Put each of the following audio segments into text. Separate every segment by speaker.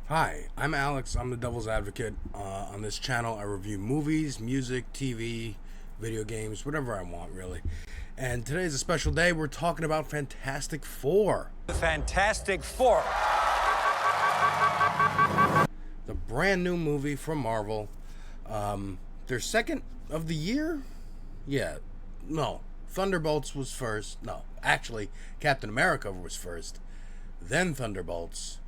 Speaker 1: Hi, I'm Alex. I'm the Devil's Advocate. On this channel, I review movies, music, TV, video games, whatever I want, really. And today's a special day. We're talking about Fantastic Four,
Speaker 2: The Fantastic Four.
Speaker 1: the brand new movie from Marvel. Their second of the year? Yeah, no. Thunderbolts was first. No, actually, Captain America was first. Then Thunderbolts.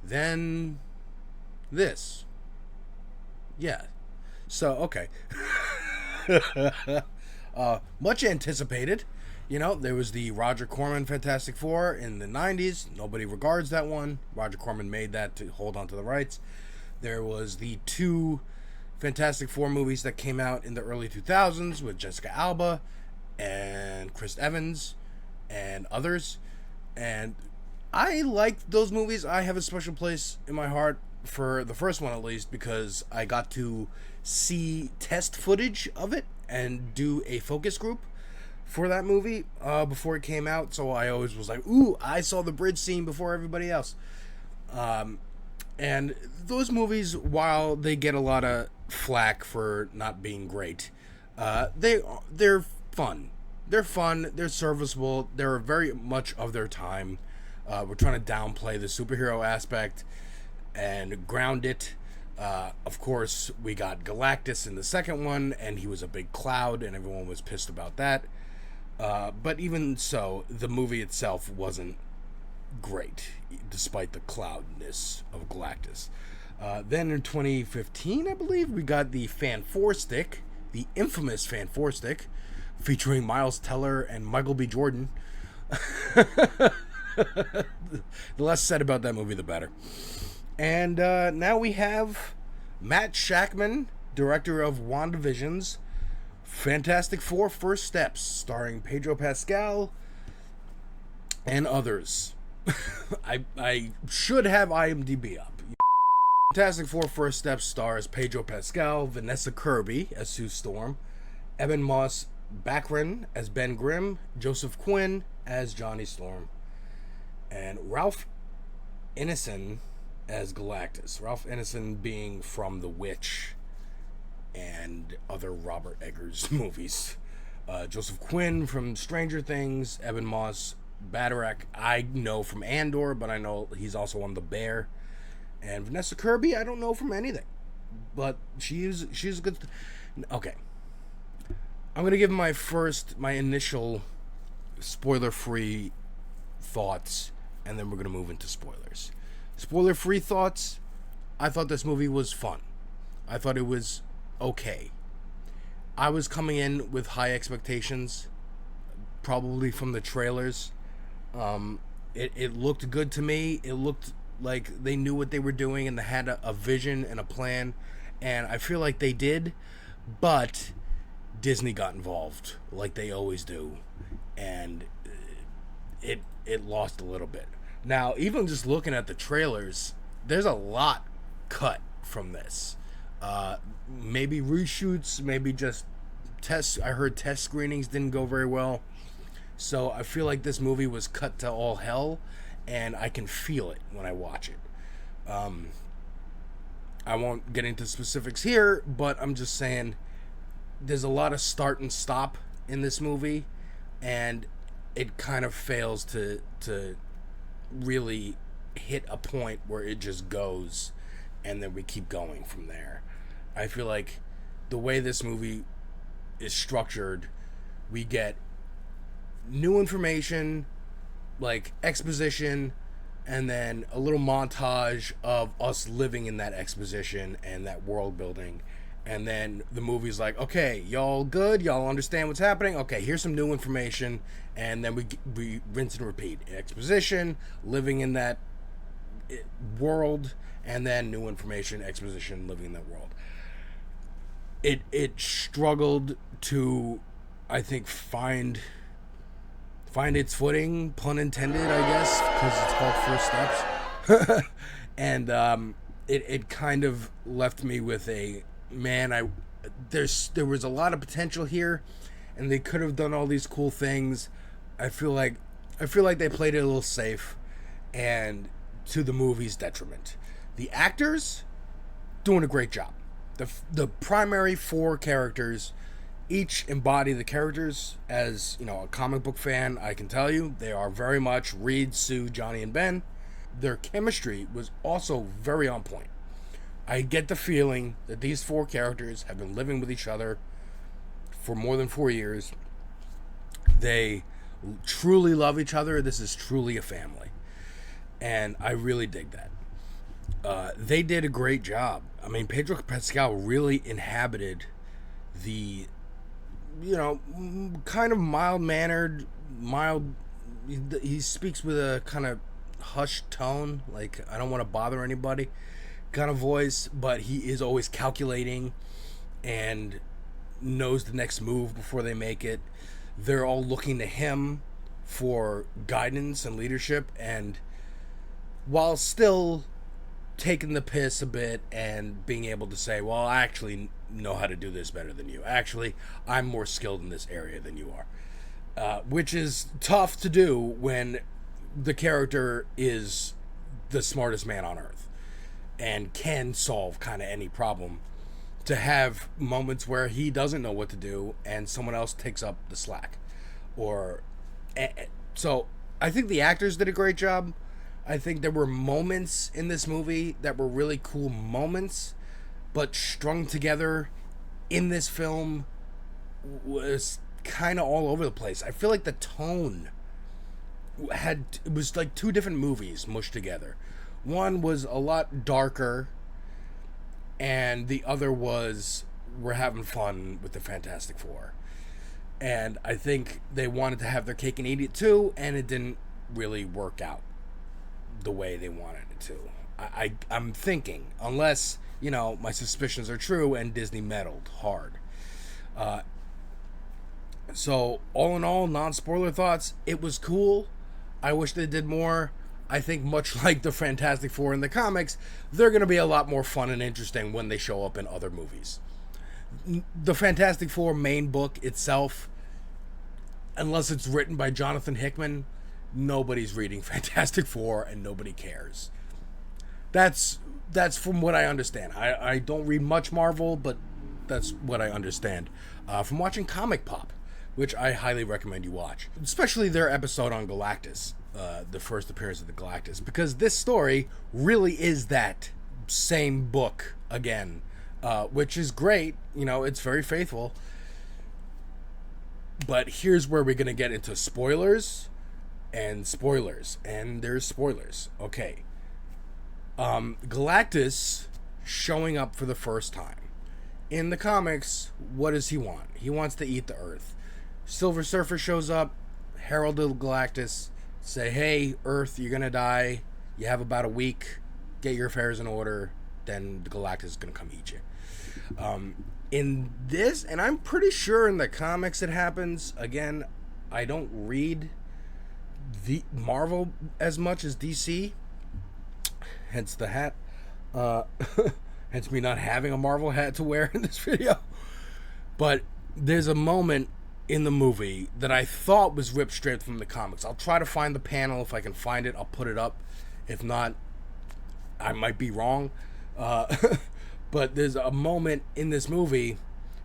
Speaker 1: Then this. Yeah. So, okay. Much anticipated. You know, there was the Roger Corman Fantastic Four in the 90s. Nobody regards that one. Roger Corman made that to hold on to the rights. There was the two Fantastic Four movies that came out in the early 2000s with Jessica Alba and Chris Evans and others. And I liked those movies. I have a special place in my heart for the first one, at least, because I got to see test footage of it and do a focus group for that movie before it came out. So I always was like, ooh, I saw the bridge scene before everybody else. And those movies, while they get a lot of flack for not being great, they're fun. They're fun. They're serviceable. They're very much of their time. We're trying to downplay the superhero aspect and ground it. Of course, we got Galactus in the second one, and he was a big cloud, and everyone was pissed about that. But even so, the movie itself wasn't great, despite the cloudness of Galactus. Then in 2015, I believe, we got the Fan 4 stick, the infamous Fan 4 stick, featuring Miles Teller and Michael B. Jordan. The less said about that movie, the better. And now we have Matt Shakman, director of WandaVision's Fantastic Four First Steps, starring Pedro Pascal and others. I should have IMDb up. Fantastic Four First Steps stars Pedro Pascal, Vanessa Kirby as Sue Storm, Evan Moss-Bachrach as Ben Grimm, Joseph Quinn as Johnny Storm, and Ralph Ineson as Galactus. Ralph Ineson being from The Witch and other Robert Eggers movies. Joseph Quinn from Stranger Things. Evan Moss-Bachrach I know from Andor, but I know he's also on The Bear. And Vanessa Kirby I don't know from anything, but she's a good. Okay, I'm gonna give my initial spoiler-free thoughts, and then we're going to move into spoilers. Spoiler-free thoughts, I thought this movie was fun. I thought it was okay. I was coming in with high expectations, probably from the trailers. It looked good to me. It looked like they knew what they were doing and they had a vision and a plan. And I feel like they did, but Disney got involved, like they always do. And it lost a little bit. Now, even just looking at the trailers, there's a lot cut from this. Maybe reshoots, maybe just tests. I heard test screenings didn't go very well. So I feel like this movie was cut to all hell, and I can feel it when I watch it. I won't get into specifics here, but I'm just saying there's a lot of start and stop in this movie, and it kind of fails to really hit a point where it just goes, and then we keep going from there. I feel like the way this movie is structured, we get new information, like exposition, and then a little montage of us living in that exposition and that world building. And then the movie's like, okay, y'all good? Y'all understand what's happening? Okay, here's some new information. And then we rinse and repeat. Exposition, living in that world, and then new information, exposition, living in that world. It struggled to, I think, find its footing, pun intended, I guess, because it's called First Steps. And it kind of left me with a, man, there was a lot of potential here, and they could have done all these cool things. I feel like they played it a little safe, and to the movie's detriment. The actors doing a great job. The primary 4 characters each embody the characters. As you know, a comic book fan, I can tell you they are very much Reed, Sue, Johnny, and Ben. Their chemistry was also very on point. I get the feeling that these 4 characters have been living with each other for more than 4 years. They truly love each other. This is truly a family. And I really dig that. They did a great job. I mean, Pedro Pascal really inhabited the, kind of mild-mannered, he speaks with a kind of hushed tone, like, I don't want to bother anybody kind of voice, but he is always calculating and knows the next move before they make it. They're all looking to him for guidance and leadership, and while still taking the piss a bit and being able to say, well, I actually know how to do this better than you. Actually, I'm more skilled in this area than you are. Which is tough to do when the character is the smartest man on earth and can solve kind of any problem. To have moments where he doesn't know what to do and someone else takes up the slack. So I think the actors did a great job. I think there were moments in this movie that were really cool moments, but strung together in this film was kind of all over the place. I feel like the tone it was like 2 different movies mushed together. One was a lot darker, and the other was we're having fun with the Fantastic Four. And I think they wanted to have their cake and eat it too, and it didn't really work out the way they wanted it to. I'm thinking, unless, my suspicions are true and Disney meddled hard. So, all in all, non-spoiler thoughts, it was cool. I wish they did more. I think much like the Fantastic Four in the comics, they're going to be a lot more fun and interesting when they show up in other movies. The Fantastic Four main book itself, unless it's written by Jonathan Hickman, nobody's reading Fantastic Four and nobody cares. That's from what I understand. I don't read much Marvel, but that's what I understand from watching Comic Pop, which I highly recommend you watch, especially their episode on Galactus. The first appearance of the Galactus, because this story really is that same book again, which is great. It's very faithful. But here's where we're going to get into spoilers, and there's spoilers. Okay. Galactus showing up for the first time. In the comics, what does he want? He wants to eat the Earth. Silver Surfer shows up, Herald of Galactus, say, hey, Earth, you're going to die. You have about a week. Get your affairs in order. Then the Galactus is going to come eat you. In this, and I'm pretty sure in the comics it happens. Again, I don't read the Marvel as much as DC. Hence the hat. Hence me not having a Marvel hat to wear in this video. But there's a moment in the movie that I thought was ripped straight from the comics. I'll try to find the panel. If I can find it, I'll put it up. If not, I might be wrong. But there's a moment in this movie.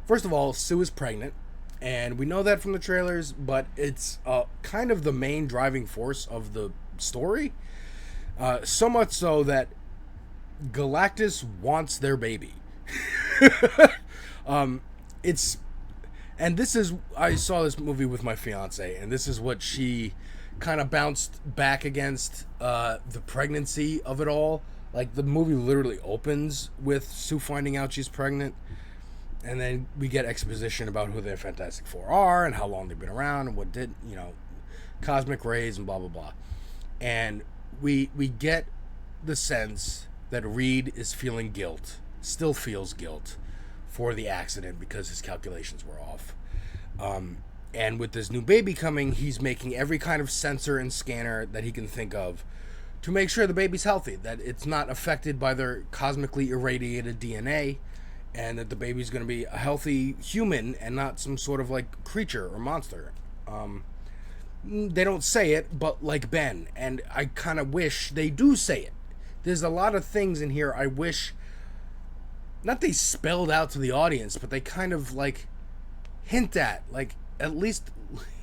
Speaker 1: First of all, Sue is pregnant, and we know that from the trailers, but it's kind of the main driving force of the story. So much so that Galactus wants their baby. And this is, I saw this movie with my fiance, and this is what she kind of bounced back against, the pregnancy of it all. Like, the movie literally opens with Sue finding out she's pregnant, and then we get exposition about who the Fantastic Four are, and how long they've been around, and what did, cosmic rays, and blah, blah, blah. And we get the sense that Reed is feeling guilt, still feels guilt, for the accident because his calculations were off. And with this new baby coming, he's making every kind of sensor and scanner that he can think of to make sure the baby's healthy, that it's not affected by their cosmically irradiated DNA, and that the baby's going to be a healthy human and not some sort of like creature or monster. They don't say it, but like Ben, and I kind of wish they do say it. There's a lot of things in here I wish, not they spelled out to the audience, but they kind of like hint at, like at least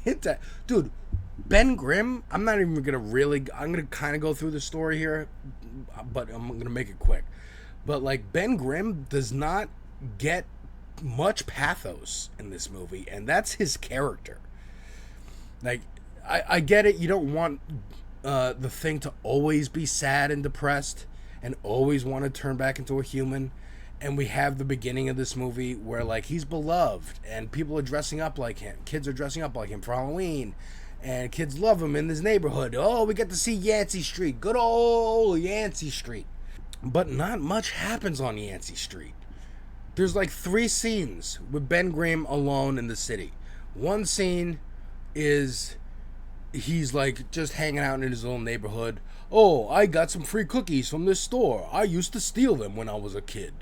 Speaker 1: hint at. Dude, Ben Grimm, I'm not even gonna really, I'm gonna kind of go through the story here, but I'm gonna make it quick. But like Ben Grimm does not get much pathos in this movie, and that's his character. Like, I get it, you don't want the Thing to always be sad and depressed and always want to turn back into a human. And we have the beginning of this movie where like he's beloved and people are dressing up like him. Kids are dressing up like him for Halloween. And kids love him in this neighborhood. Oh, we get to see Yancey Street. Good old Yancey Street. But not much happens on Yancey Street. There's like 3 scenes with Ben Grimm alone in the city. One scene is he's like just hanging out in his little neighborhood. Oh, I got some free cookies from this store. I used to steal them when I was a kid.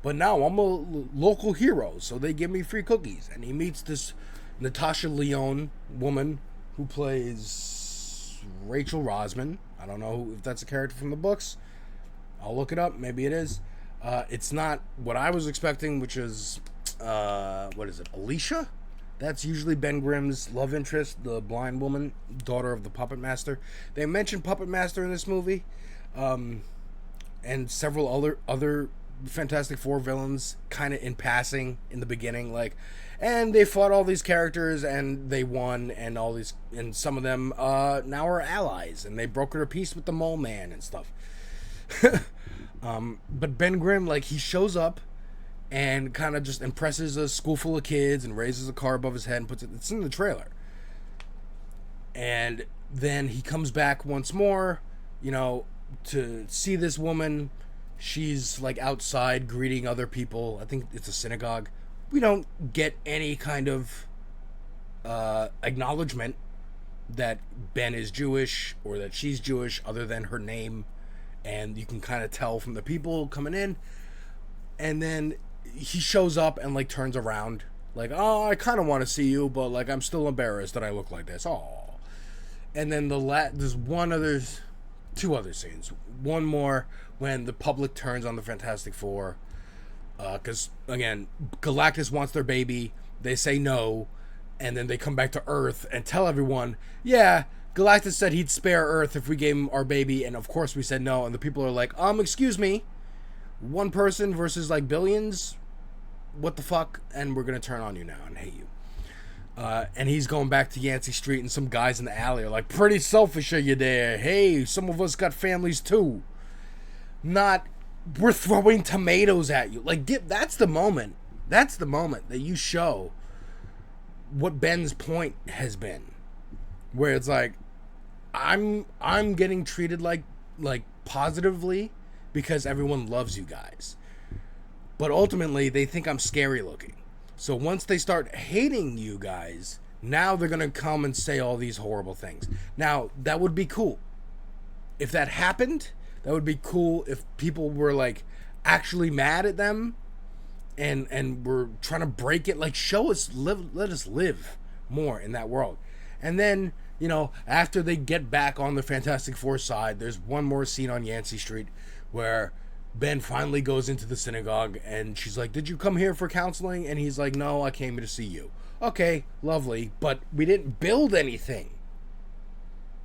Speaker 1: But now I'm a local hero, so they give me free cookies. And he meets this Natasha Lyonne woman who plays Rachel Rosman. I don't know if that's a character from the books. I'll look it up. Maybe it is. It's not what I was expecting, which is, what is it, Alicia? That's usually Ben Grimm's love interest, the blind woman, daughter of the Puppet Master. They mentioned Puppet Master in this movie, and several other Fantastic Four villains kind of in passing in the beginning, like, and they fought all these characters and they won, and all these, and some of them now are allies, and they brokered a peace with the Mole Man and stuff. But Ben Grimm, like, he shows up and kind of just impresses a school full of kids and raises a car above his head and puts it, it's in the trailer. And then he comes back once more, you know, to see this woman. She's like outside greeting other people. I think it's a synagogue. We don't get any kind of acknowledgement that Ben is Jewish or that she's Jewish other than her name. And you can kind of tell from the people coming in. And then he shows up and like turns around. Like, oh, I kind of want to see you, but like I'm still embarrassed that I look like this. Oh. And then there's two other scenes. One more when the public turns on the Fantastic Four. Because, again, Galactus wants their baby. They say no. And then they come back to Earth and tell everyone, yeah, Galactus said he'd spare Earth if we gave him our baby. And, of course, we said no. And the people are like, excuse me. One person versus, like, billions? What the fuck? And we're going to turn on you now and hate you. And he's going back to Yancey Street, and some guys in the alley are like, pretty selfish of you there. Hey, some of us got families too. Not, we're throwing tomatoes at you. Like, that's the moment. That's the moment that you show what Ben's point has been. Where it's like, I'm getting treated like positively because everyone loves you guys. But ultimately, they think I'm scary looking. So once they start hating you guys, now they're going to come and say all these horrible things. Now, that would be cool. If that happened, that would be cool if people were, like, actually mad at them and were trying to break it. Like, let us live more in that world. And then, you know, after they get back on the Fantastic Four side, there's one more scene on Yancey Street where Ben finally goes into the synagogue and she's like, did you come here for counseling? And he's like, no, I came here to see you. Okay, lovely, but we didn't build anything.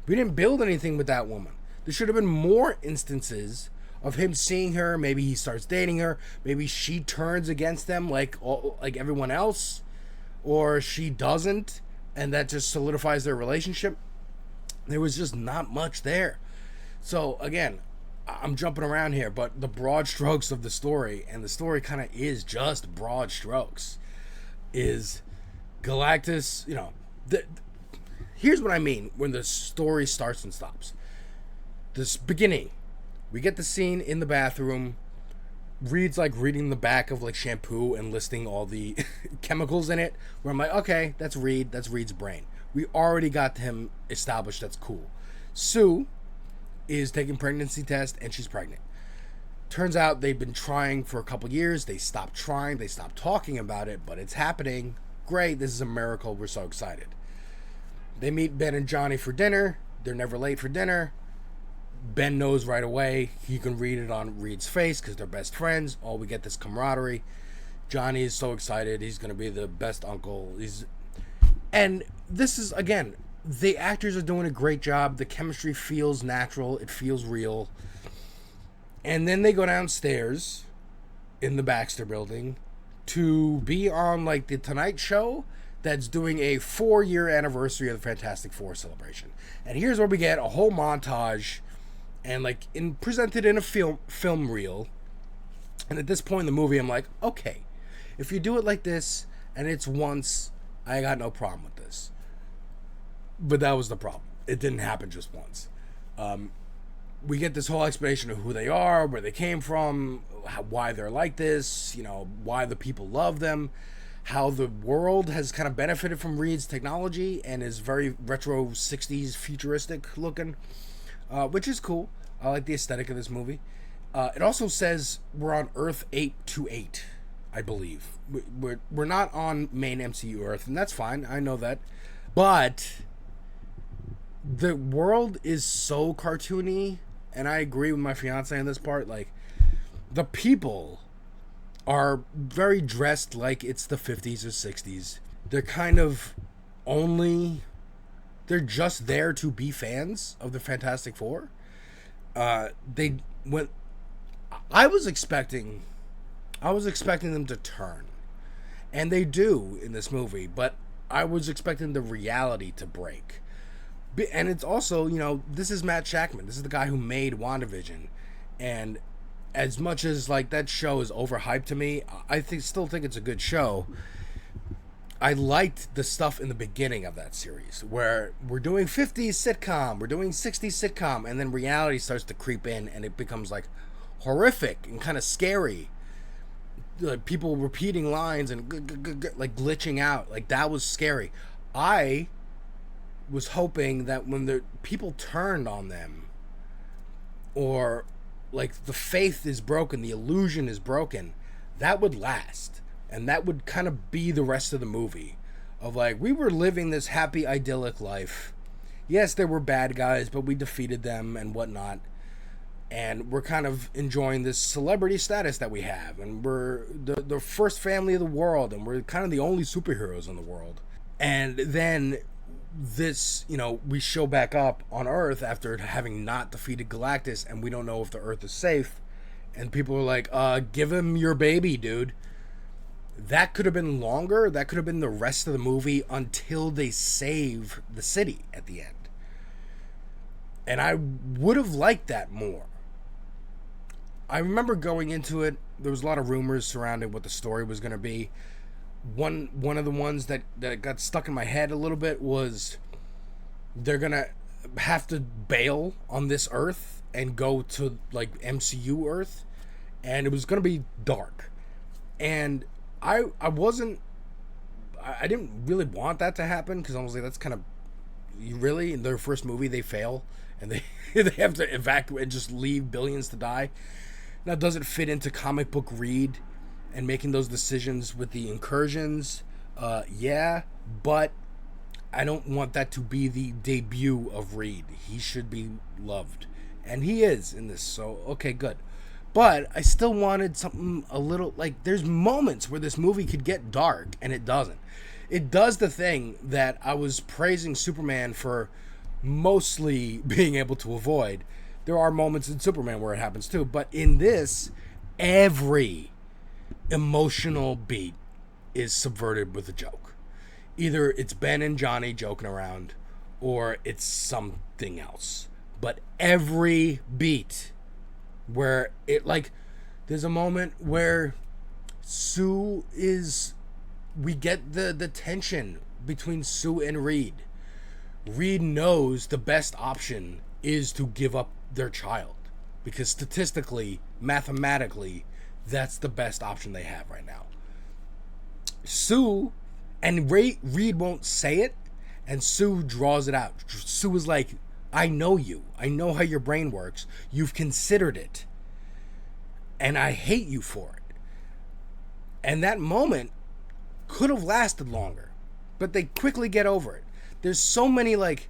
Speaker 1: We didn't build anything with that woman. There should have been more instances of him seeing her. Maybe he starts dating her. Maybe she turns against them like everyone else. Or she doesn't, and that just solidifies their relationship. There was just not much there. So, again, I'm jumping around here, but the broad strokes of the story, and the story kind of is just broad strokes, is Galactus, you know, here's what I mean when the story starts and stops. This beginning, we get the scene in the bathroom. Reed's like reading the back of like shampoo and listing all the chemicals in it, where I'm like, okay, that's Reed, that's Reed's brain. We already got him established, that's cool. Sue is taking pregnancy test and she's pregnant. Turns out they've been trying for a couple years. They stopped trying, they stopped talking about it, but it's happening. Great, this is a miracle, we're so excited. They meet Ben and Johnny for dinner. They're never late for dinner. Ben knows right away. He can read it on Reed's face because they're best friends. Oh, we get this camaraderie. Johnny is so excited. He's going to be the best uncle. And this is, again, the actors are doing a great job. The chemistry feels natural. It feels real. And then they go downstairs in the Baxter building to be on, like, the Tonight Show that's doing a 4-year anniversary of the Fantastic Four celebration. And here's where we get a whole montage and, like, presented in a film reel. And at this point in the movie, I'm like, okay, if you do it like this and it's once, I got no problem with this. But that was the problem. It didn't happen just once. We get this whole explanation of who they are, where they came from, why they're like this, you know, why the people love them, how the world has kind of benefited from Reed's technology and is very retro 60s futuristic looking, which is cool. I like the aesthetic of this movie. It also says we're on Earth 828, I believe. We're not on main MCU Earth, and that's fine. I know that. But the world is so cartoony, and I agree with my fiance on this part. Like, the people are very dressed like it's the 50s or 60s. They're kind of they're just there to be fans of the Fantastic Four. I was expecting them to turn, and they do in this movie, but I was expecting the reality to break. And it's also, you know, this is Matt Shakman. This is the guy who made WandaVision. And as much as, like, that show is overhyped to me, I still think it's a good show. I liked the stuff in the beginning of that series where we're doing 50s sitcom, we're doing 60s sitcom, and then reality starts to creep in and it becomes, like, horrific and kind of scary. Like, people repeating lines and like glitching out. Like, that was scary. I was hoping that when the people turned on them, or like the faith is broken, the illusion is broken, that would last, and that would kind of be the rest of the movie of, like, we were living this happy idyllic life. Yes, there were bad guys, but we defeated them and whatnot, and we're kind of enjoying this celebrity status that we have, and we're the first family of the world, and we're kind of the only superheroes in the world. And then this, you know, we show back up on Earth after having not defeated Galactus, and we don't know if the Earth is safe, and people are like, give him your baby, dude. That could have been longer. That could have been the rest of the movie until they save the city at the end. And I would have liked that more. I remember going into it, there was a lot of rumors surrounding what the story was going to be. One of the ones that got stuck in my head a little bit was they're going to have to bail on this Earth and go to, like, MCU Earth, and it was going to be dark. And I didn't really want that to happen, because I was like, that's kind of, really, in their first movie they fail and they have to evacuate and just leave billions to die. Now, does it fit into comic book Reed and making those decisions with the incursions? Yeah, but I don't want that to be the debut of Reed. He should be loved, and he is in this, so okay, good. But I still wanted something a little, like, there's moments where this movie could get dark, and it doesn't. It does the thing that I was praising Superman for mostly being able to avoid. There are moments in Superman where it happens too, but in this, every emotional beat is subverted with a joke. Either it's Ben and Johnny joking around, or it's something else. But every beat where it, like, there's a moment where Sue is, we get the tension between Sue and Reed. Reed knows the best option is to give up their child, because statistically, mathematically, that's the best option they have right now. Sue and Reed won't say it, and Sue draws it out. Sue is like, I know you. I know how your brain works. You've considered it, and I hate you for it. And that moment could have lasted longer, but they quickly get over it. There's so many, like,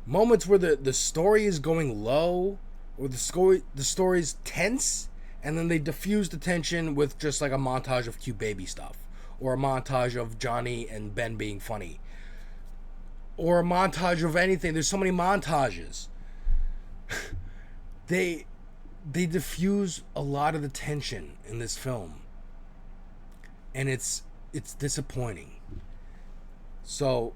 Speaker 1: moments where the story is going low, or the story's tense, and then they diffuse the tension with just like a montage of cute baby stuff, or a montage of Johnny and Ben being funny, or a montage of anything. There's so many montages. they diffuse a lot of the tension in this film, and it's disappointing. So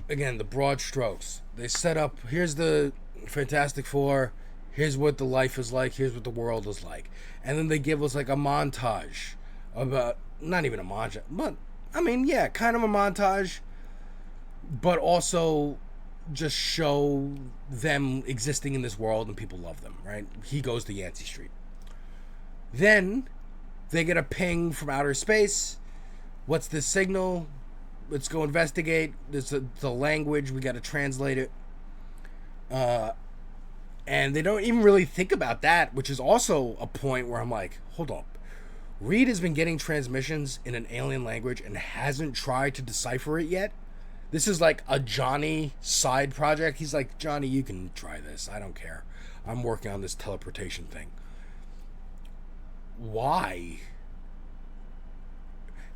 Speaker 1: again, the broad strokes. They set up, here's the Fantastic Four, here's what the life is like, here's what the world is like. And then they give us like a montage about, not even a montage, but I mean, yeah, kind of a montage, but also just show them existing in this world and people love them, right? He goes to Yancey Street. Then they get a ping from outer space. What's this signal? Let's go investigate. There's the language. We got to translate it. And they don't even really think about that, which is also a point where I'm like, hold up. Reed has been getting transmissions in an alien language and hasn't tried to decipher it yet. This is like a Johnny side project. He's like, Johnny, you can try this. I don't care. I'm working on this teleportation thing. Why?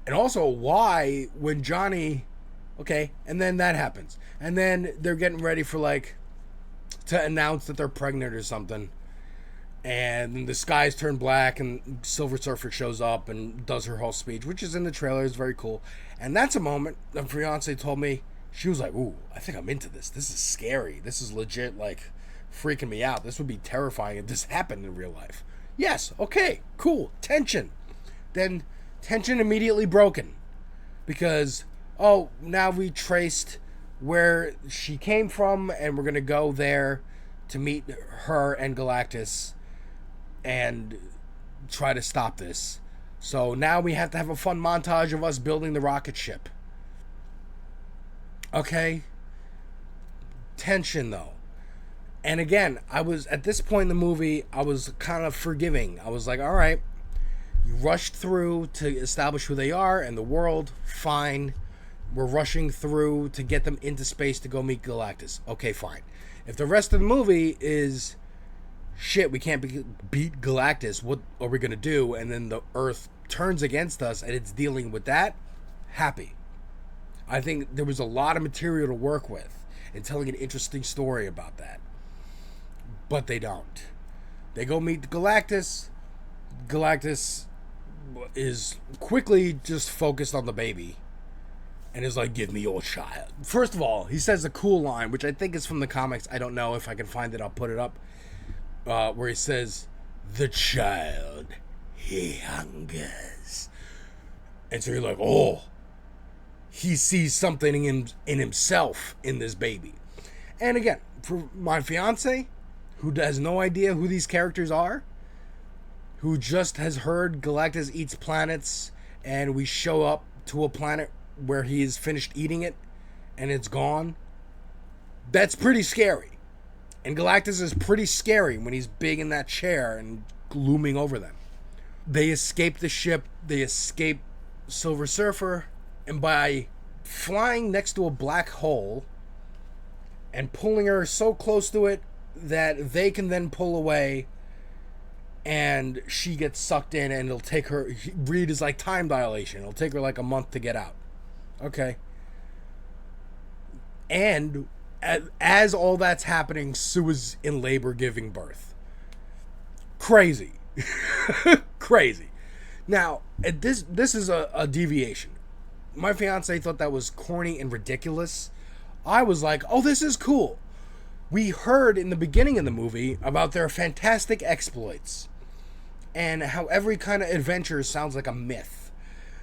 Speaker 1: And also, why, when Johnny... Okay, and then that happens. And then they're getting ready for, like, to announce that they're pregnant or something. And the skies turn black, and Silver Surfer shows up and does her whole speech, which is in the trailer. It's very cool. And that's a moment, the fiance told me, she was like, ooh, I think I'm into this. This is scary. This is legit, like, freaking me out. This would be terrifying if this happened in real life. Yes, okay, cool, tension. Then tension immediately broken. Because, oh, now we traced where she came from, and we're going to go there to meet her and Galactus and try to stop this. So now we have to have a fun montage of us building the rocket ship. Okay? Tension, though. And again, I was, at this point in the movie, I was kind of forgiving. I was like, all right, you rushed through to establish who they are and the world, fine. We're rushing through to get them into space to go meet Galactus. Okay, fine. If the rest of the movie is, shit, we can't beat Galactus, what are we going to do? And then the Earth turns against us and it's dealing with that, happy. I think there was a lot of material to work with and telling an interesting story about that. But they don't. They go meet Galactus. Galactus is quickly just focused on the baby and is like, give me your child. First of all, he says a cool line, which I think is from the comics. I don't know. If I can find it, I'll put it up. Where he says, the child, he hungers. And so you're like, oh, he sees something in himself in this baby. And again, for my fiance, who has no idea who these characters are, who just has heard Galactus eats planets, and we show up to a planet where he's finished eating it, and it's gone, that's pretty scary. And Galactus is pretty scary when he's big in that chair and looming over them. They escape the ship, they escape Silver Surfer, and by flying next to a black hole and pulling her so close to it that they can then pull away and she gets sucked in, and it'll take her, Reed is like time dilation, it'll take her like a month to get out. Okay. And as all that's happening, Sue is in labor giving birth. Crazy. Crazy. Now, this is a deviation. My fiance thought that was corny and ridiculous. I was like, oh, this is cool. We heard in the beginning of the movie about their fantastic exploits and how every kind of adventure sounds like a myth.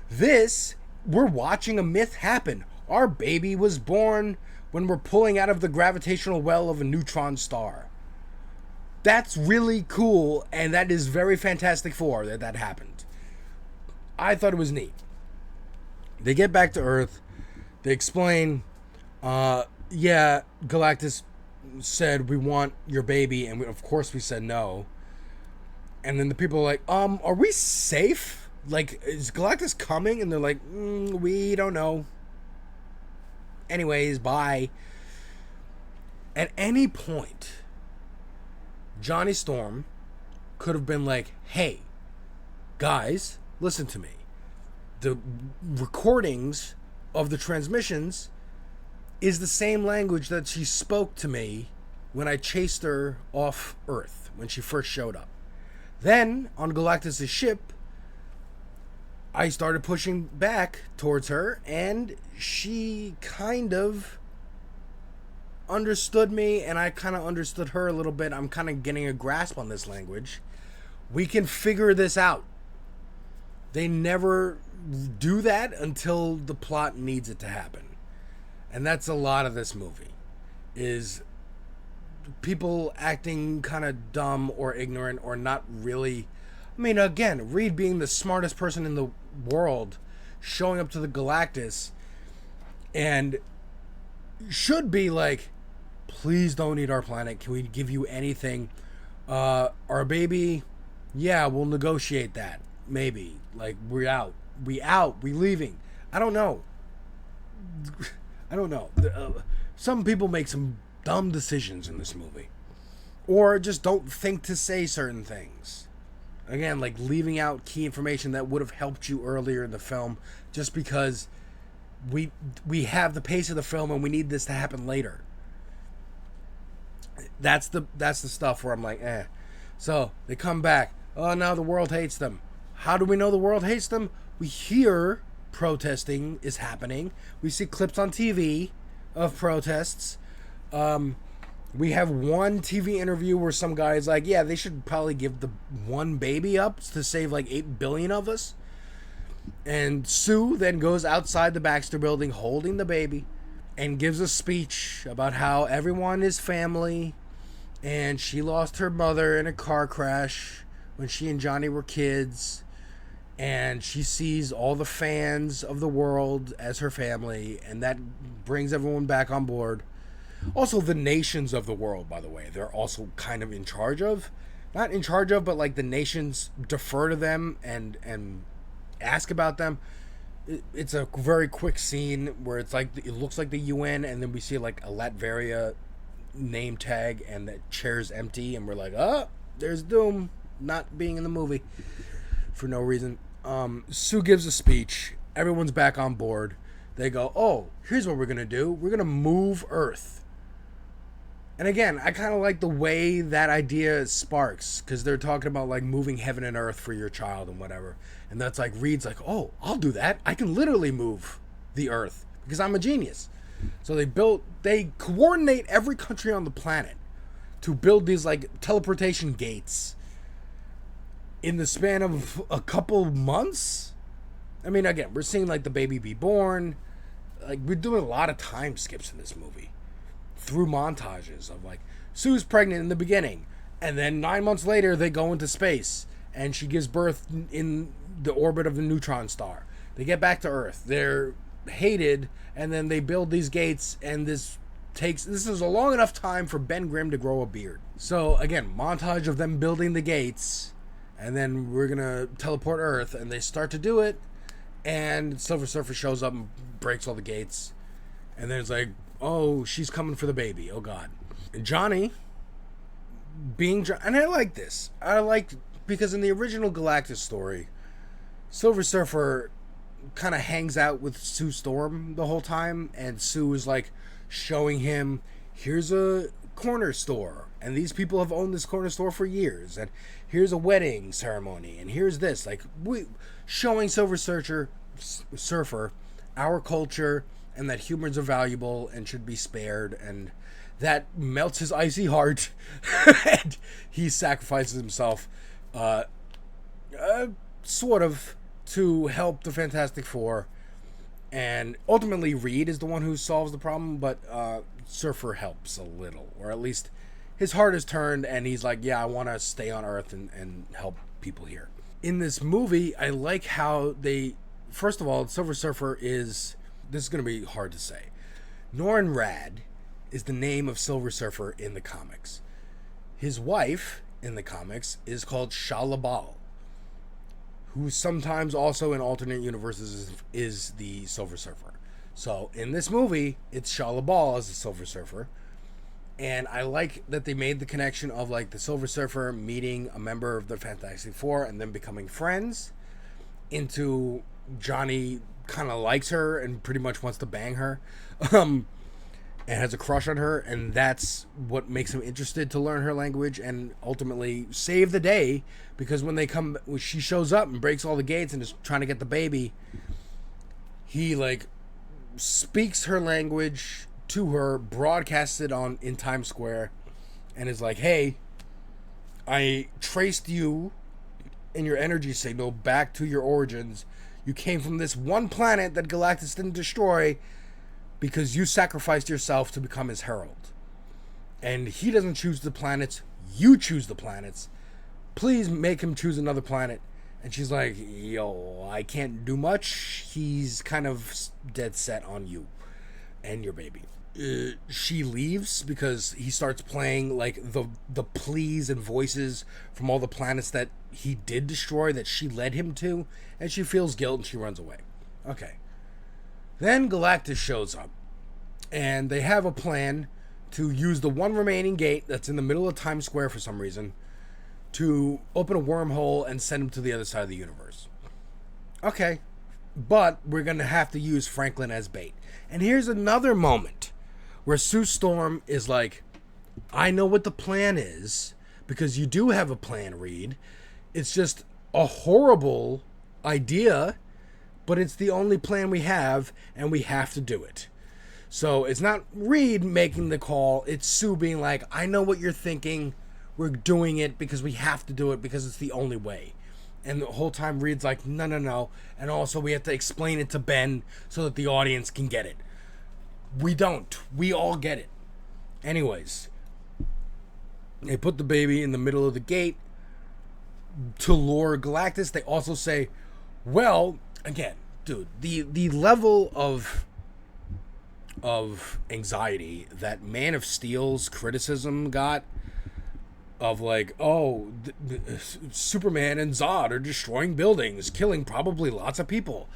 Speaker 1: This, we're watching a myth happen. Our baby was born when we're pulling out of the gravitational well of a neutron star. That's really cool, and that is very Fantastic Four that happened. I thought it was neat. They get back to Earth. They explain, yeah, Galactus said, we want your baby, and of course we said no. And then the people are like, are we safe? Like, is Galactus coming? And they're like, we don't know. Anyways, bye. At any point, Johnny Storm could have been like, hey, guys, listen to me. The recordings of the transmissions is the same language that she spoke to me when I chased her off Earth when she first showed up. Then, on Galactus' ship, I started pushing back towards her, and she kind of understood me, and I kind of understood her a little bit. I'm kind of getting a grasp on this language. We can figure this out. They never do that until the plot needs it to happen. And that's a lot of this movie, is people acting kind of dumb or ignorant or not really. I mean, again, Reed being the smartest person in the world, showing up to the Galactus, and should be like, please don't eat our planet. Can we give you anything? Our baby, yeah, we'll negotiate that. Maybe. Like, we're out. We leaving. I don't know. Some people make some dumb decisions in this movie. Or just don't think to say certain things. Again, like leaving out key information that would have helped you earlier in the film just because we have the pace of the film and we need this to happen later. That's the stuff where I'm like, eh. So, they come back. Oh, now the world hates them. How do we know the world hates them? We hear protesting is happening. We see clips on TV of protests. We have one TV interview where some guy is like, yeah, they should probably give the one baby up to save like 8 billion of us. And Sue then goes outside the Baxter building holding the baby and gives a speech about how everyone is family and she lost her mother in a car crash when she and Johnny were kids. And she sees all the fans of the world as her family, and that brings everyone back on board. Also, the nations of the world, by the way, they're also kind of in charge of. Not in charge of, but like the nations defer to them and ask about them. It's a very quick scene where it's like, it looks like the UN, and then we see like a Latveria name tag, and the chair's empty, and we're like, oh, there's Doom not being in the movie for no reason. Sue gives a speech. Everyone's back on board. They go, oh, here's what we're going to do. We're going to move Earth. And again, I kind of like the way that idea sparks, because they're talking about like moving heaven and earth for your child and whatever. And that's like, Reed's like, oh, I'll do that. I can literally move the Earth because I'm a genius. So they coordinate every country on the planet to build these like teleportation gates in the span of a couple months. I mean, again, we're seeing like the baby be born. Like, we're doing a lot of time skips in this movie through montages of like, Sue's pregnant in the beginning, and then 9 months later they go into space and she gives birth in the orbit of the neutron star. They get back to Earth. They're hated, and then they build these gates, and this is a long enough time for Ben Grimm to grow a beard. So again, montage of them building the gates, and then we're gonna teleport Earth, and they start to do it, and Silver Surfer shows up and breaks all the gates, and then it's like, oh, she's coming for the baby. Oh God. And Johnny and I like this. Because in the original Galactus story, Silver Surfer kind of hangs out with Sue Storm the whole time, and Sue is like showing him, here's a corner store, and these people have owned this corner store for years, and here's a wedding ceremony, and here's this, like, showing Silver Surfer our culture, and that humans are valuable and should be spared, and that melts his icy heart, and he sacrifices himself, sort of, to help the Fantastic Four. And ultimately Reed is the one who solves the problem, but Surfer helps a little, or at least his heart is turned, and he's like, yeah, I want to stay on Earth and help people here. In this movie, I like how first of all, Silver Surfer this is going to be hard to say. Norrin Radd is the name of Silver Surfer in the comics. His wife in the comics is called Shah-Labal, who sometimes also in alternate universes is the Silver Surfer. So in this movie, it's Shah-Labal as the Silver Surfer, And I like that they made the connection of like the Silver Surfer meeting a member of the Fantastic Four and then becoming friends, into Johnny kind of likes her and pretty much wants to bang her, and has a crush on her, and that's what makes him interested to learn her language and ultimately save the day, because when she shows up and breaks all the gates and is trying to get the baby, he like speaks her language to her, broadcasts it in Times Square, and is like, hey, I traced you and your energy signal back to your origins. You came from this one planet that Galactus didn't destroy because you sacrificed yourself to become his herald. And he doesn't choose the planets, you choose the planets. Please make him choose another planet. And she's like, yo, I can't do much. He's kind of dead set on you and your baby. She leaves because he starts playing like the pleas and voices from all the planets that he did destroy, that she led him to, and she feels guilt and she runs away. Okay. Then Galactus shows up, and they have a plan to use the one remaining gate that's in the middle of Times Square for some reason to open a wormhole and send him to the other side of the universe. Okay. But we're going to have to use Franklin as bait. And here's another moment where Sue Storm is like, I know what the plan is, because you do have a plan, Reed. It's just a horrible idea, but it's the only plan we have, and we have to do it. So it's not Reed making the call, it's Sue being like, I know what you're thinking, we're doing it because we have to do it because it's the only way. And the whole time Reed's like, no. And also we have to explain it to Ben so that the audience can get it. We don't. We all get it. Anyways, they put the baby in the middle of the gate to lure Galactus. They also say, well, again, dude, the level of anxiety that Man of Steel's criticism got, of like, oh, Superman and Zod are destroying buildings, killing probably lots of people.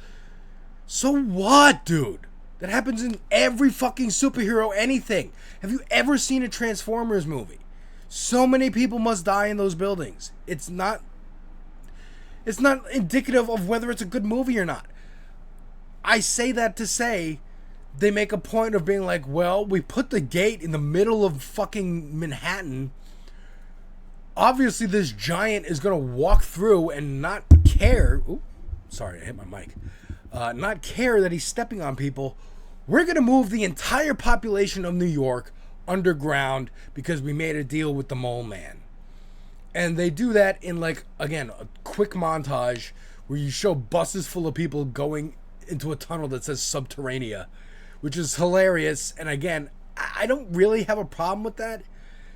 Speaker 1: So what, dude? That happens in every fucking superhero anything. Have you ever seen a Transformers movie? So many people must die in those buildings. It's not indicative of whether it's a good movie or not. I say that to say they make a point of being like, well, we put the gate in the middle of fucking Manhattan. Obviously, this giant is going to walk through and not care. Ooh, sorry, I hit my mic. Not care that he's stepping on people. We're going to move the entire population of New York underground because we made a deal with the Mole Man. And they do that in, like, again, a quick montage where you show buses full of people going into a tunnel that says Subterranea, which is hilarious. And again, I don't really have a problem with that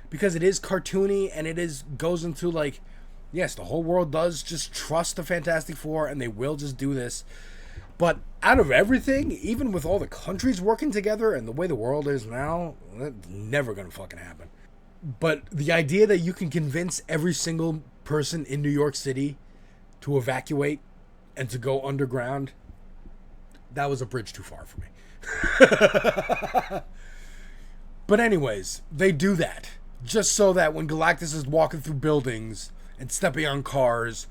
Speaker 1: because it is cartoony and goes into, like, yes, the whole world does just trust the Fantastic Four and they will just do this. But out of everything, even with all the countries working together and the way the world is now, that's never going to fucking happen. But the idea that you can convince every single person in New York City to evacuate and to go underground, that was a bridge too far for me. But anyways, they do that just so that when Galactus is walking through buildings and stepping on cars,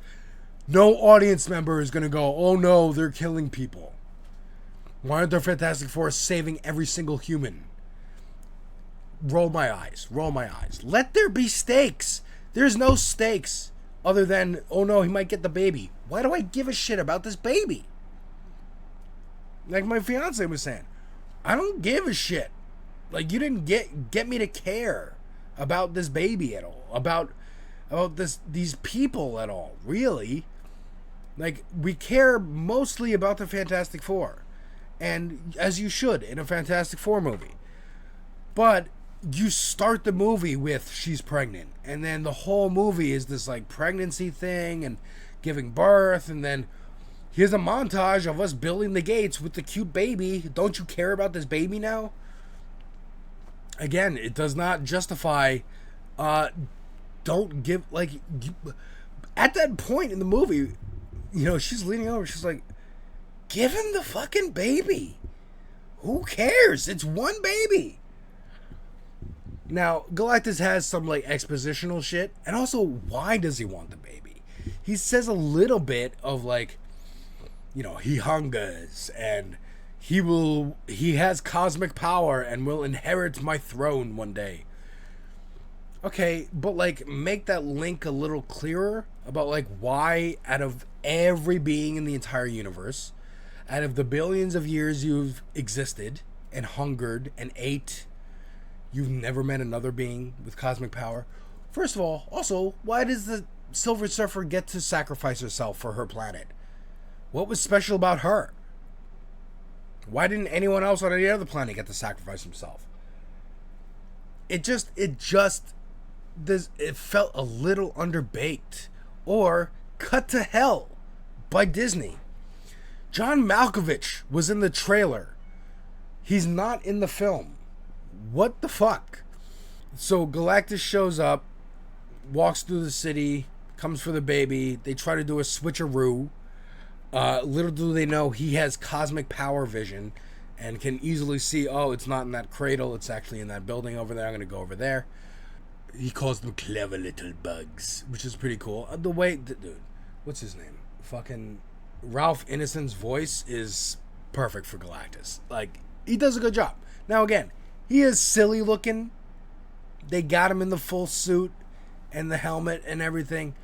Speaker 1: no audience member is going to go, oh no, they're killing people. Why aren't the Fantastic Four saving every single human? Roll my eyes. Let there be stakes. There's no stakes other than, oh no, he might get the baby. Why do I give a shit about this baby? Like my fiance was saying, I don't give a shit. Like, you didn't get me to care about this baby at all. About these people at all, really. Like, we care mostly about the Fantastic Four. And as you should in a Fantastic Four movie. But you start the movie with she's pregnant. And then the whole movie is this, like, pregnancy thing and giving birth. And then here's a montage of us building the gates with the cute baby. Don't you care about this baby now? Again, it does not justify... don't give... Like, at that point in the movie... You know, she's leaning over. She's like, give him the fucking baby. Who cares? It's one baby. Now, Galactus has some like expositional shit, and also, why does he want the baby? He says a little bit of like, he hungers and he has cosmic power and will inherit my throne one day. Okay, but like make that link a little clearer about like why out of every being in the entire universe, out of the billions of years you've existed and hungered and ate, you've never met another being with cosmic power. First of all, also, why does the Silver Surfer get to sacrifice herself for her planet? What was special about her? Why didn't anyone else on any other planet get to sacrifice himself? It felt a little underbaked or cut to hell by Disney. John Malkovich was in the trailer. He's not in the film. What the fuck? So Galactus shows up, walks through the city, comes for the baby. They try to do a switcheroo. Little do they know he has cosmic power vision and can easily see, oh, it's not in that cradle. It's actually in that building over there. I'm going to go over there. He calls them clever little bugs, which is pretty cool. The way, dude, what's his name? Fucking Ralph Ineson's voice is perfect for Galactus. Like, he does a good job. Now, again, he is silly looking. They got him in the full suit and the helmet and everything.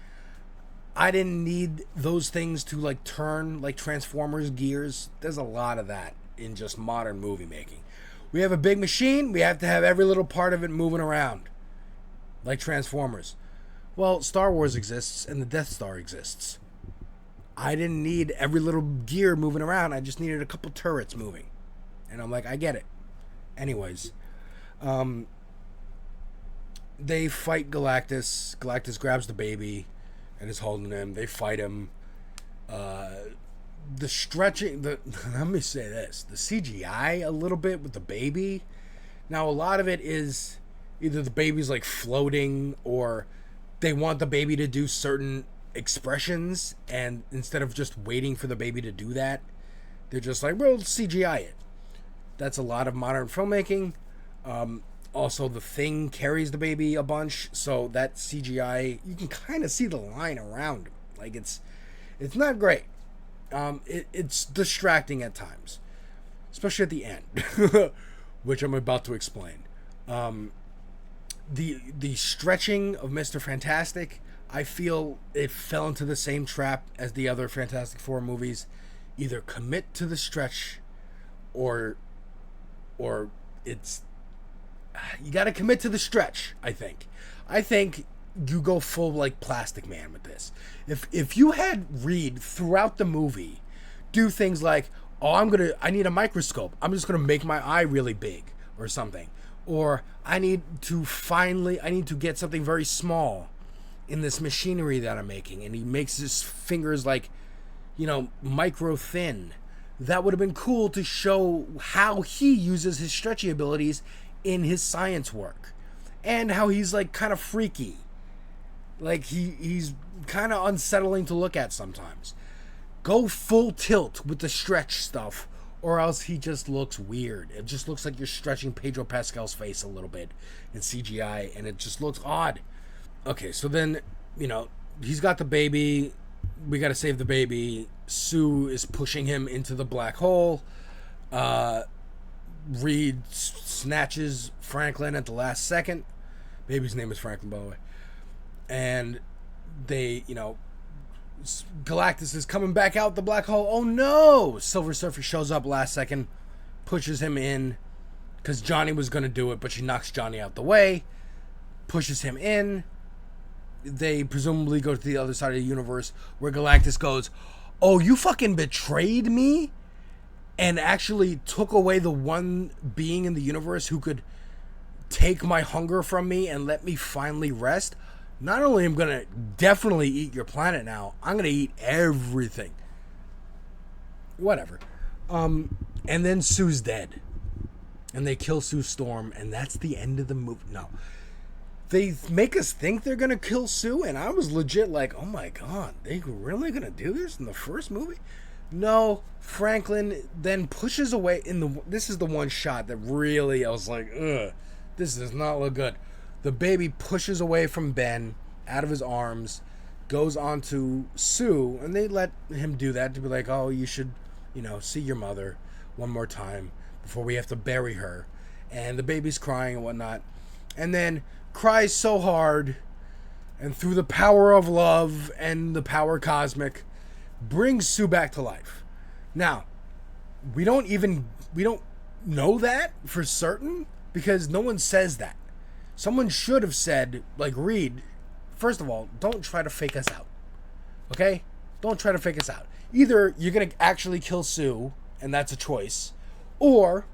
Speaker 1: I didn't need those things to like turn like Transformers gears. There's a lot of that in just modern movie making. We have a big machine. We have to have every little part of it moving around like Transformers. Well, Star Wars exists and the Death Star exists. I didn't need every little gear moving around. I just needed a couple turrets moving. And I'm like, I get it. Anyways, they fight Galactus. Galactus grabs the baby and is holding him. They fight him. The stretching, let me say this, the CGI a little bit with the baby. Now, a lot of it is either the baby's like floating or they want the baby to do certain expressions, and instead of just waiting for the baby to do that, they're just like, well, CGI it. That's a lot of modern filmmaking. Also, the Thing carries the baby a bunch, so that CGI, you can kind of see the line around him. Like, it's not great. It's distracting at times, especially at the end, which I'm about to explain. The stretching of Mr. Fantastic, I feel it fell into the same trap as the other Fantastic Four movies. Either commit to the stretch, or it's, you got to commit to the stretch. I think you go full like Plastic Man with this. If you had Reed throughout the movie do things like, oh, I need a microscope, I'm just gonna make my eye really big or something, or I need to get something very small in this machinery that I'm making, and he makes his fingers like, micro thin. That would have been cool to show how he uses his stretchy abilities in his science work, and how he's like kind of freaky. Like he's kind of unsettling to look at sometimes. Go full tilt with the stretch stuff, or else he just looks weird. It just looks like you're stretching Pedro Pascal's face a little bit in CGI, and it just looks odd. Okay, so then, he's got the baby. We got to save the baby. Sue is pushing him into the black hole. Reed snatches Franklin at the last second. Baby's name is Franklin, by the way. And they, Galactus is coming back out the black hole. Oh no! Silver Surfer shows up last second, pushes him in, because Johnny was going to do it, but she knocks Johnny out the way, pushes him in. They presumably go to the other side of the universe, where Galactus goes, oh, you fucking betrayed me? And actually took away the one being in the universe who could take my hunger from me and let me finally rest. Not only am I going to definitely eat your planet now, I'm going to eat everything. Whatever. And then Sue's dead. And they kill Sue Storm, and that's the end of the movie. No. They make us think they're going to kill Sue, and I was legit like, oh my god, they really going to do this in the first movie? No. Franklin then pushes away this is the one shot that really, I was like, ugh. This does not look good. The baby pushes away from Ben out of his arms, goes on to Sue, and they let him do that to be like, oh, you should, see your mother one more time before we have to bury her. And the baby's crying and whatnot. And then cries so hard, and through the power of love and the power cosmic, brings Sue back to life. Now, we don't know that for certain because no one says that. Someone should have said, like Reed, first of all, don't try to fake us out. Okay? Don't try to fake us out. Either you're going to actually kill Sue, and that's a choice, or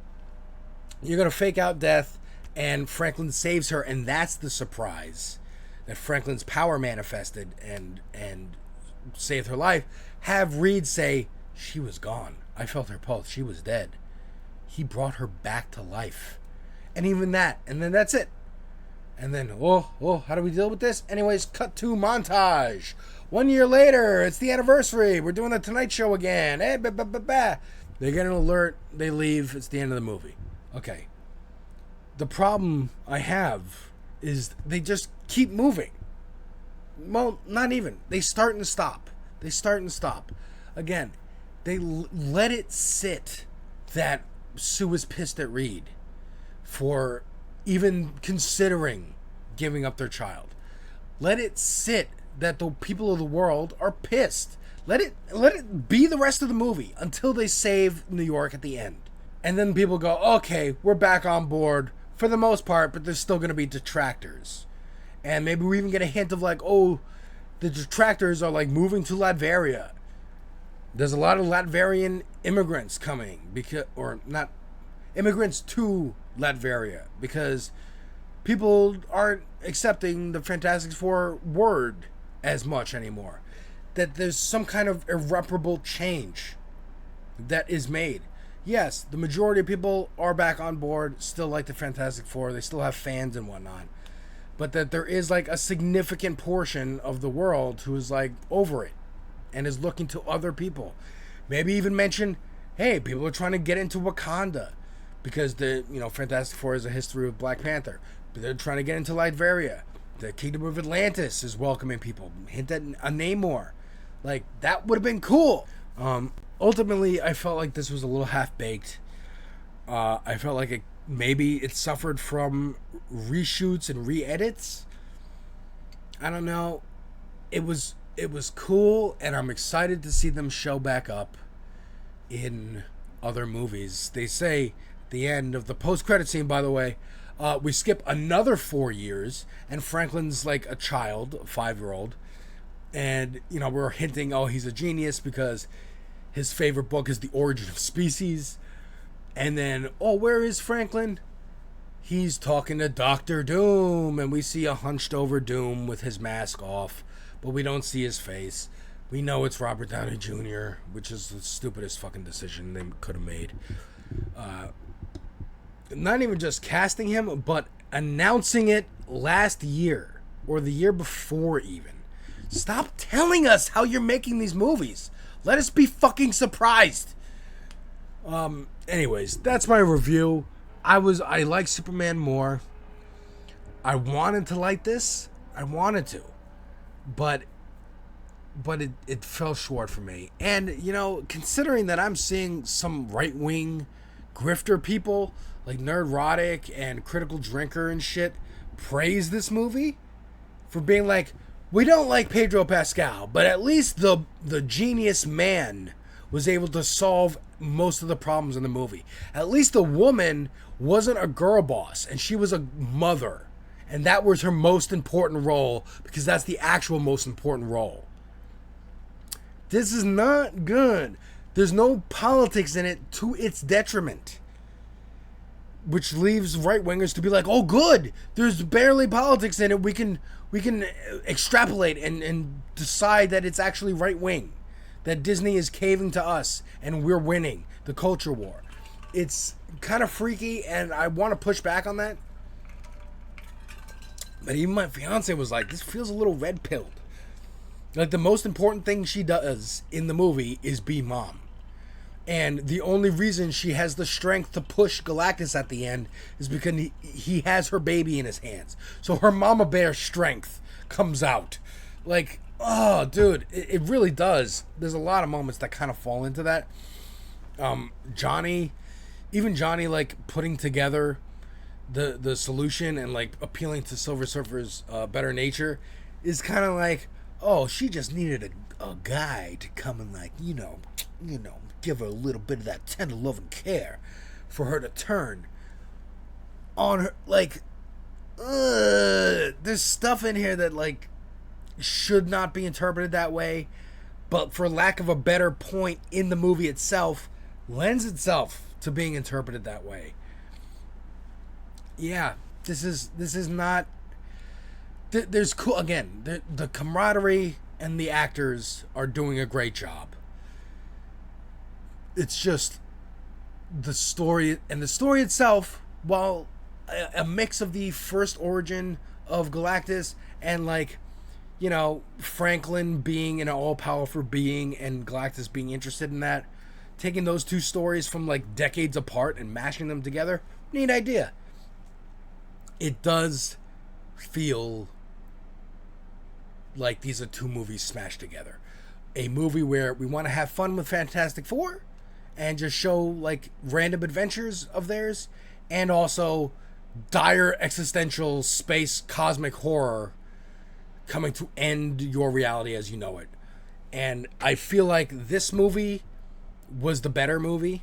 Speaker 1: you're going to fake out death and Franklin saves her, and that's the surprise, that Franklin's power manifested and saved her life. Have Reed say, she was gone. I felt her pulse. She was dead. He brought her back to life. And even that. And then that's it. And then, how do we deal with this? Anyways, cut to montage. 1 year later, it's the anniversary. We're doing the Tonight Show again. They get an alert. They leave. It's the end of the movie. Okay. The problem I have is they just keep moving. Well, not even. They start and stop. Again, they let it sit that Sue was pissed at Reed for even considering giving up their child. Let it sit that the people of the world are pissed. Let it be the rest of the movie until they save New York at the end. And then people go, okay, we're back on board for the most part, but there's still going to be detractors. And maybe we even get a hint of like, oh, the detractors are like moving to Latveria. There's a lot of Latvian immigrants coming, immigrants to Latveria, because people aren't accepting the Fantastic Four word as much anymore. That there's some kind of irreparable change that is made. Yes, the majority of people are back on board, still like the Fantastic Four. They still have fans and whatnot. But that there is like a significant portion of the world who is like over it and is looking to other people. Maybe even mention, hey, people are trying to get into Wakanda because the Fantastic Four has a history with Black Panther. But they're trying to get into Latveria. The Kingdom of Atlantis is welcoming people. Hint at a Namor. Like, that would have been cool. Ultimately, I felt like this was a little half-baked. I felt like maybe it suffered from reshoots and re-edits. I don't know. It was cool, and I'm excited to see them show back up in other movies. They say at the end of the post-credit scene, by the way, we skip another 4 years, and Franklin's like a child, a 5-year-old. And, we're hinting, oh, he's a genius because his favorite book is The Origin of Species. And then, oh, where is Franklin? He's talking to Dr. Doom, and we see a hunched over Doom with his mask off, but we don't see his face. We know it's Robert Downey Jr., which is the stupidest fucking decision they could have made. Not even just casting him, but announcing it last year, or the year before even. Stop telling us how you're making these movies. Let us be fucking surprised. Anyways, that's my review. I like Superman more. I wanted to like this. I wanted to. But it fell short for me. And, considering that I'm seeing some right-wing grifter people, like Nerdrotic and Critical Drinker and shit, praise this movie for being like, we don't like Pedro Pascal, but at least the genius man was able to solve most of the problems in the movie. At least the woman wasn't a girl boss, and she was a mother. And that was her most important role, because that's the actual most important role. This is not good. There's no politics in it to its detriment. Which leaves right-wingers to be like, oh, good, there's barely politics in it. We can extrapolate and decide that it's actually right-wing. That Disney is caving to us and we're winning the culture war. It's kind of freaky, and I want to push back on that. But even my fiance was like, this feels a little red-pilled. Like, the most important thing she does in the movie is be mom. And the only reason she has the strength to push Galactus at the end is because he has her baby in his hands. So her mama bear strength comes out. Like, oh, dude, it really does. There's a lot of moments that kind of fall into that. Johnny, like, putting together the solution and, like, appealing to Silver Surfer's better nature is kind of like, oh, she just needed a guy to come and, like, you know, give her a little bit of that tender love and care for her to turn on her. Like, there's stuff in here that, like, should not be interpreted that way, but for lack of a better point in the movie itself, lends itself to being interpreted that way. Yeah, this is not. There's cool again. The camaraderie and the actors are doing a great job. It's just the story, and the story itself, while a mix of the first origin of Galactus and, like, you know, Franklin being an all-powerful being and Galactus being interested in that, taking those two stories from, like, decades apart and mashing them together, neat idea. It does feel like these are two movies smashed together. A movie where we want to have fun with Fantastic Four and just show, like, random adventures of theirs, and also dire existential space cosmic horror coming to end your reality as you know it. And I feel like this movie was the better movie,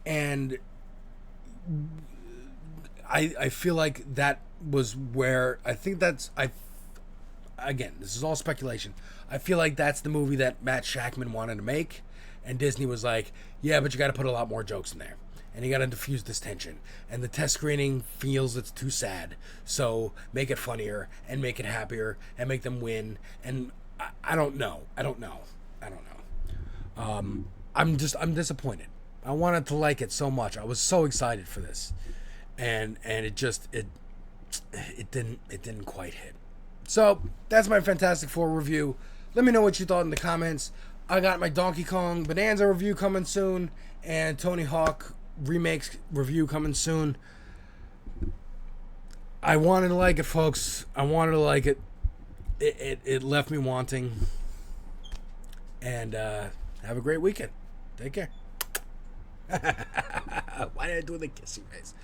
Speaker 1: and I feel like that was where I think that's again, this is all speculation. I feel like that's the movie that Matt Shakman wanted to make, and Disney was like, yeah, but you got to put a lot more jokes in there, and you got to diffuse this tension, and the test screening feels it's too sad, so make it funnier and make it happier and make them win. And I don't know. I'm disappointed. I wanted to like it so much. I was so excited for this, and it didn't quite hit. So that's my Fantastic Four review. Let me know what you thought in the comments. I got my Donkey Kong Bonanza review coming soon, and Tony Hawk remakes review coming soon. I wanted to like it, folks. I wanted to like it. It left me wanting. And have a great weekend. Take care. Why did I do the kissy face?